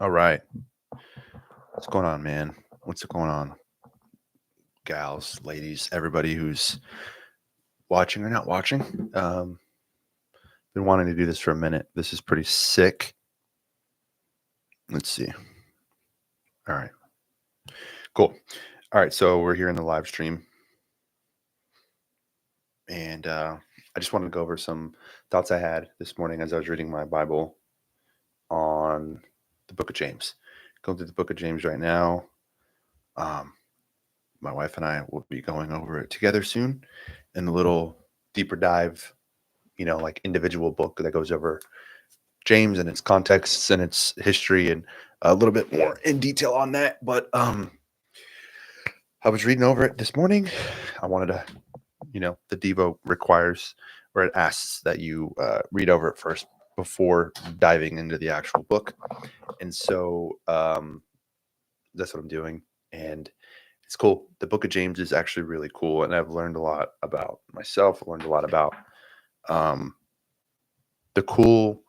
All right. What's going on, man? What's going on, gals, ladies, everybody who's watching or not watching? Been wanting to do this for a minute. This is pretty sick. Let's see. All right. Cool. All right. So we're here in the live stream, and I just wanted to go over some thoughts I had this morning as I was reading my Bible on the book of James. Going through the book of James right now. Um, my wife and I will be going over it together soon in a little deeper dive, like individual book that goes over James and its contexts and its history and a little bit more in detail on that. But I was reading over it this morning. I wanted to, the Devo requires or it asks that you read over it first before diving into the actual book. And so that's what I'm doing. And it's cool. The book of James is actually really cool. And I've learned a lot about myself. I learned a lot about um, the cool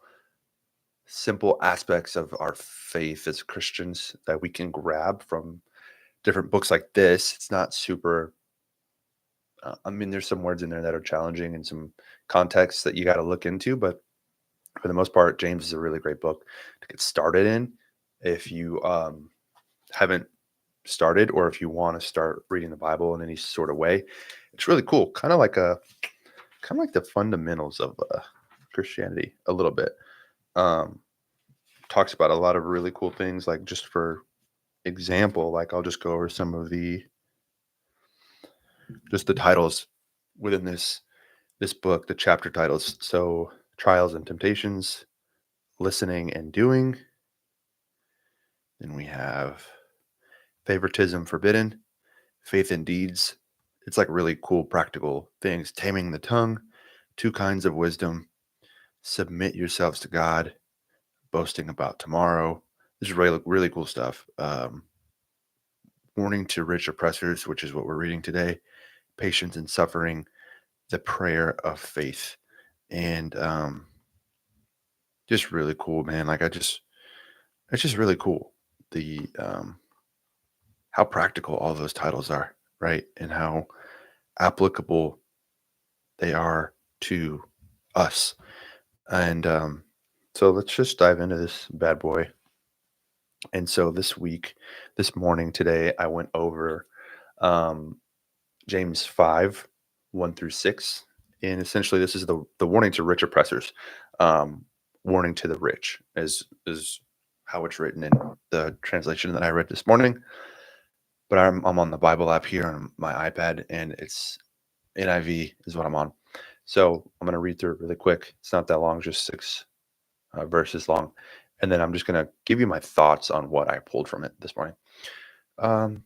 simple aspects of our faith as Christians that we can grab from different books like this. It's not super, I mean, there's some words in there that are challenging and some contexts that you got to look into, but for the most part, James is a really great book to get started in. If you haven't started or if you want to start reading the Bible in any sort of way, it's really cool. Kind of like the fundamentals of Christianity a little bit. Um, Talks about a lot of really cool things, like just for example, like I'll just go over some of the titles within this book, the chapter titles. So trials and temptations, listening and doing. Then we have favoritism forbidden, faith and deeds. It's like really cool practical things. Taming the tongue, two kinds of wisdom, submit yourselves to God, boasting about tomorrow. This is really cool stuff. Warning to rich oppressors, which is what we're reading today, patience and suffering, the prayer of faith. And just really cool, man. It's just really cool. The how practical all those titles are, right? And how applicable they are to us. And so let's just dive into this bad boy. And so this morning, today, I went over um, James 5, 1 through 6. And essentially, this is the warning to rich oppressors. Warning to the rich is how it's written in the translation that I read this morning. But I'm on the Bible app here on my iPad, and it's NIV is what I'm on. So I'm going to read through it really quick. It's not that long, just six verses long. And then I'm just going to give you my thoughts on what I pulled from it this morning. Um,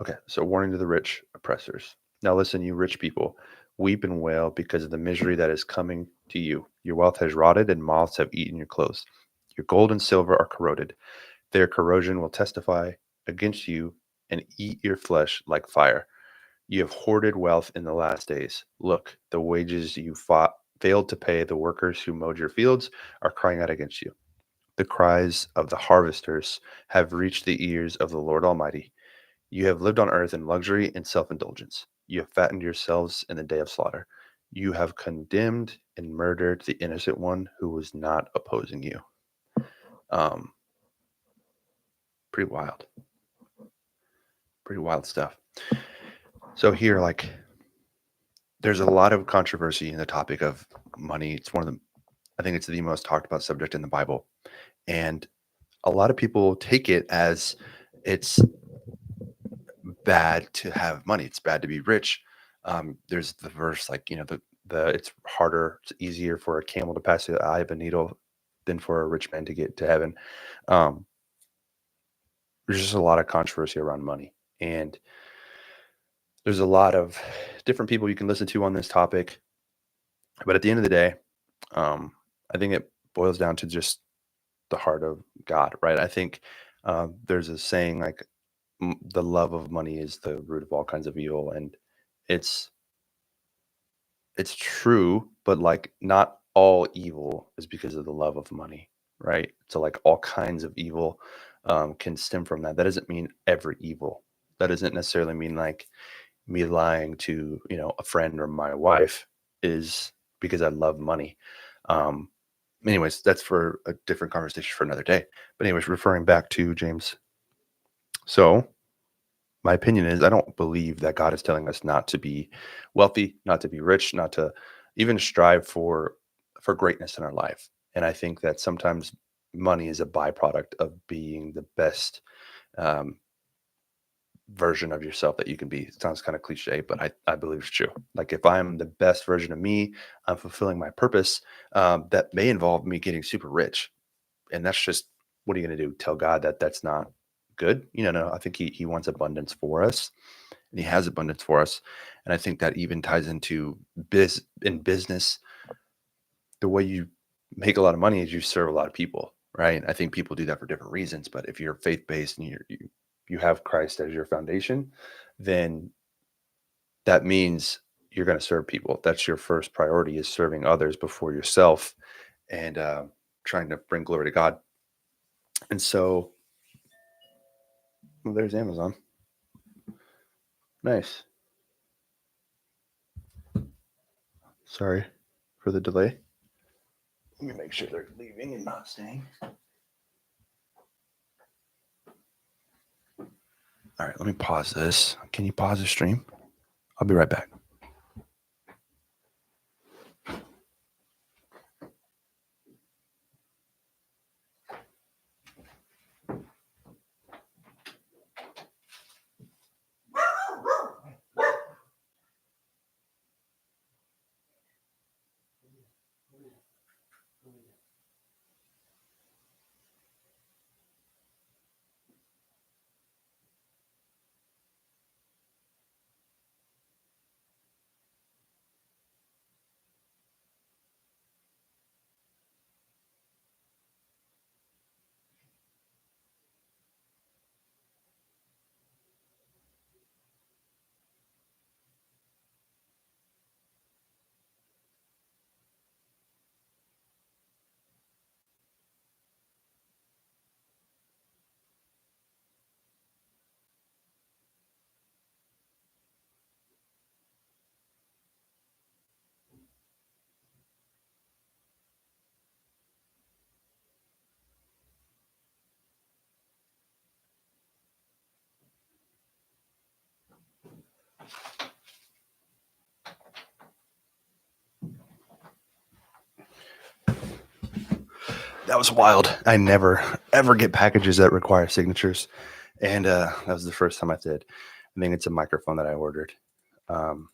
Okay, so warning to the rich oppressors. Now listen, you rich people, weep and wail because of the misery that is coming to you. Your wealth has rotted and moths have eaten your clothes. Your gold and silver are corroded. Their corrosion will testify against you and eat your flesh like fire. You have hoarded wealth in the last days. Look, the wages you failed to pay the workers who mowed your fields are crying out against you. The cries of the harvesters have reached the ears of the Lord Almighty. You have lived on earth in luxury and self indulgence. You have fattened yourselves in the day of slaughter. You have condemned and murdered the innocent one who was not opposing you. Um, pretty wild. Pretty wild stuff. So here, like, there's a lot of controversy in the topic of money. It's one of the, I think it's the most talked about subject in the Bible. And a lot of people take it as it's bad to have money. It's bad to be rich. There's the verse like the it's harder, it's easier for a camel to pass through the eye of a needle than for a rich man to get to heaven. Um, there's just a lot of controversy around money, and there's a lot of different people you can listen to on this topic. But at the end of the day, I think it boils down to just the heart of God, right? I think there's a saying like the love of money is the root of all kinds of evil, and it's it's true, but, like, not all evil is because of the love of money, right? So like all kinds of evil can stem from that. That doesn't mean every evil. That doesn't necessarily mean like me lying to, a friend or my wife is because I love money. Um, anyways, that's for a different conversation for another day. But anyways, referring back to James. So my opinion is I don't believe that God is telling us not to be wealthy, not to be rich, not to even strive for greatness in our life. And I think that sometimes money is a byproduct of being the best um, version of yourself that you can be. It sounds kind of cliche, but I believe it's true. Like if I'm the best version of me, I'm fulfilling my purpose. That may involve me getting super rich, and that's just what are you going to do? Tell God that that's not good? No. I think he wants abundance for us, and He has abundance for us. And I think that even ties into business. The way you make a lot of money is you serve a lot of people, right? I think people do that for different reasons, but if you're faith based and you have Christ as your foundation, then that means you're going to serve people. That's your first priority is serving others before yourself and trying to bring glory to God. And so, well, there's Amazon. Nice. Sorry for the delay. Let me make sure they're leaving and not staying. All right, let me pause this. Can you pause the stream? I'll be right back. That was wild. I never ever get packages that require signatures, and that was the first time I did. I think it's a microphone that I ordered. Um,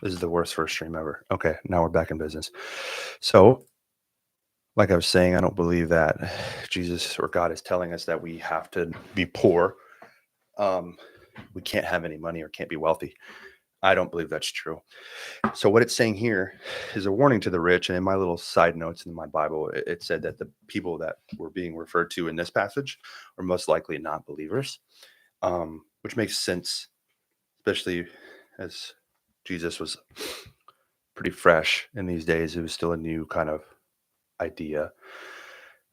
this is the worst first stream ever. Okay, now we're back in business. So, like I was saying, I don't believe that Jesus or God is telling us that we have to be poor. We can't have any money or can't be wealthy. I don't believe that's true. So what it's saying here is a warning to the rich. And in my little side notes in my Bible, it said that the people that were being referred to in this passage are most likely not believers, which makes sense, especially as Jesus was pretty fresh in these days. It was still a new kind of idea.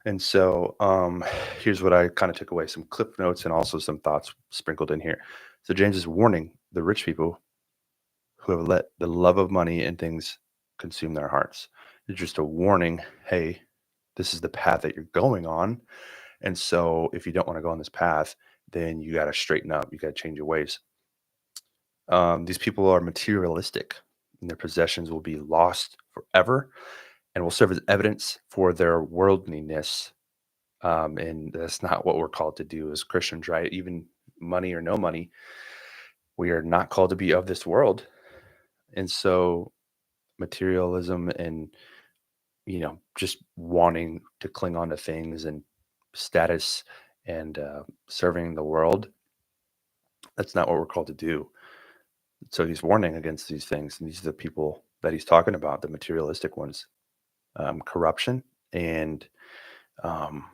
And so here's what I kind of took away, some clip notes and also some thoughts sprinkled in here. So James is warning the rich people who have let the love of money and things consume their hearts. It's just a warning. Hey, this is the path that you're going on. And so if you don't want to go on this path, then you got to straighten up. You got to change your ways. These people are materialistic and their possessions will be lost forever and will serve as evidence for their worldliness. And that's not what we're called to do as Christians, right? Even money or no money, we are not called to be of this world. And so materialism and just wanting to cling on to things and status and serving the world, that's not what we're called to do. So he's warning against these things, and these are the people that he's talking about, the materialistic ones. Corruption and um,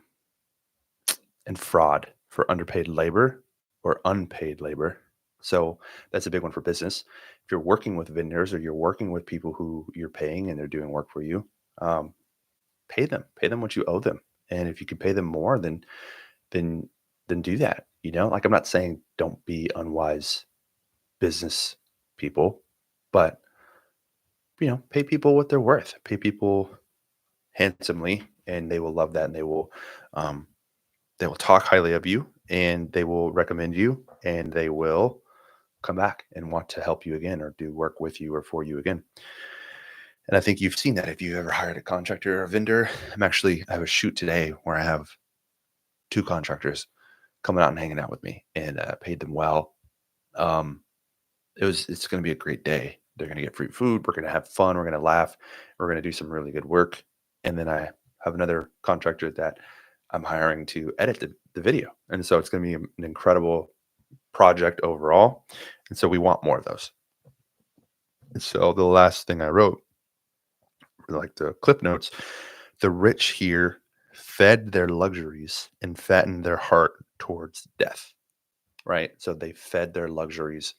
and fraud for underpaid labor or unpaid labor, So that's a big one for business. If you're working with vendors or you're working with people who you're paying and they're doing work for you, um, pay them what you owe them. And if you can pay them more, then then do that. Like I'm not saying don't be unwise business people, but pay people what they're worth. Pay people handsomely, and they will love that, and um, they will talk highly of you, and they will recommend you, and they will come back and want to help you again or do work with you or for you again. And I think you've seen that if you ever hired a contractor or a vendor. I have a shoot today where I have two contractors coming out and hanging out with me, and paid them well. Um, it's going to be a great day. They're going to get free food. We're going to have fun. We're going to laugh. We're going to do some really good work. And then I have another contractor that I'm hiring to edit the video. And so it's going to be an incredible project overall. And so we want more of those. And so the last thing I wrote, like the clip notes, the rich here fed their luxuries and fattened their heart towards death. Right. So they fed their luxuries,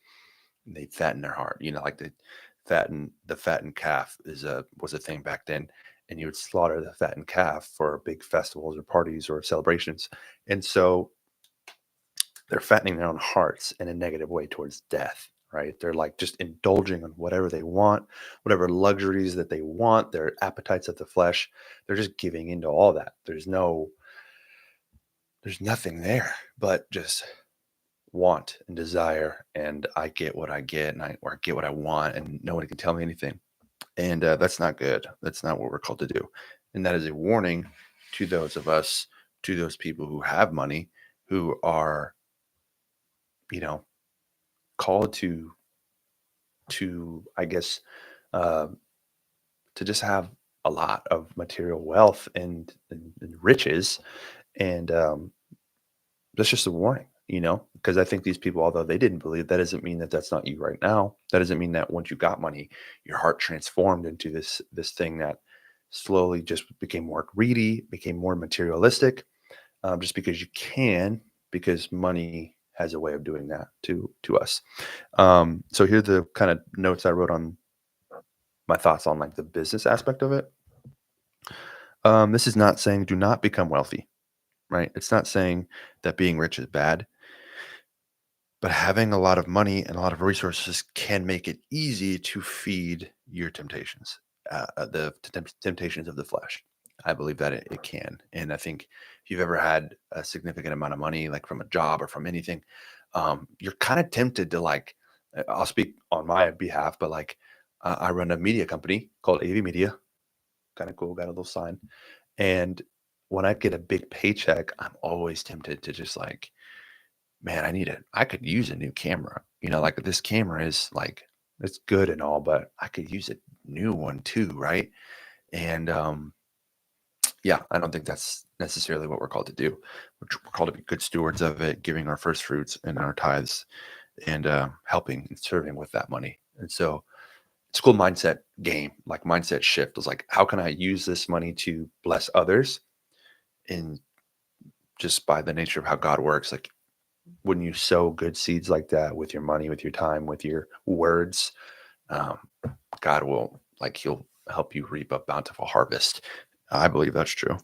they fatten their heart. Like the fattened calf was a thing back then, and you would slaughter the fattened calf for big festivals or parties or celebrations. And so they're fattening their own hearts in a negative way towards death, right? They're like just indulging on whatever they want, whatever luxuries that they want, their appetites of the flesh. They're just giving into all that. There's nothing there but just want and desire, and I get what I get, or I get what I want, and nobody can tell me anything. And that's not good. That's not what we're called to do. And that is a warning to those of us, to those people who have money, who are, you know, called to I guess, uh, to just have a lot of material wealth and riches, and that's just a warning, because I think these people, although they didn't believe, that doesn't mean that that's not you right now. That doesn't mean that once you got money, your heart transformed into this thing that slowly just became more greedy, became more materialistic, just because you can, because money has a way of doing that to us. So here are the kind of notes I wrote on my thoughts on like the business aspect of it. This is not saying do not become wealthy, right? It's not saying that being rich is bad. But having a lot of money and a lot of resources can make it easy to feed your temptations, the temptations of the flesh. I believe that it can. And I think if you've ever had a significant amount of money, like from a job or from anything, you're kind of tempted to like, I'll speak on my behalf, but like I run a media company called AV Media. Kind of cool, got a little sign. And when I get a big paycheck, I'm always tempted to just like, man, I could use a new camera. Like this camera is like, it's good and all, but I could use a new one too, right? And yeah, I don't think that's necessarily what we're called to do. We're called to be good stewards of it, giving our first fruits and our tithes, and helping and serving with that money. And so it's a cool mindset game, like mindset shift. It's like, how can I use this money to bless others? And just by the nature of how God works, like when you sow good seeds like that with your money, with your time, with your words, um, God will, like, He'll help you reap a bountiful harvest. I believe that's true.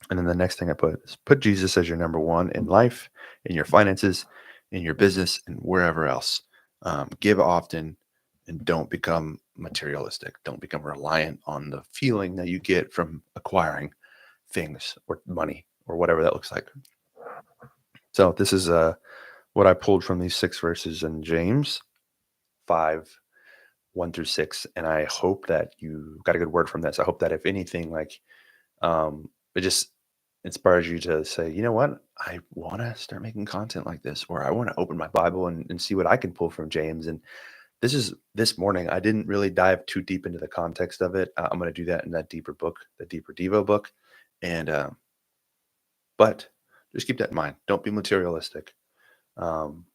And then the next thing I put is put Jesus as your number one in life, in your finances, in your business, and wherever else. Give often and don't become materialistic. Don't become reliant on the feeling that you get from acquiring things or money or whatever that looks like. So this is what I pulled from these 6 verses in James 5, 1 through 6. And I hope that you got a good word from this. I hope that if anything, like it just inspires you to say, you know what, I want to start making content like this, or I want to open my Bible and see what I can pull from James. And this morning, I didn't really dive too deep into the context of it. I'm going to do that in that deeper book, the Deeper Devo book. And, but just keep that in mind. Don't be materialistic. Um,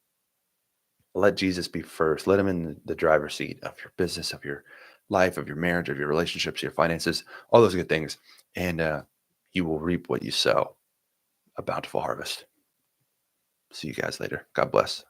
let Jesus be first. Let him in the driver's seat of your business, of your life, of your marriage, of your relationships, your finances, all those good things. And you will reap what you sow, a bountiful harvest. See you guys later. God bless.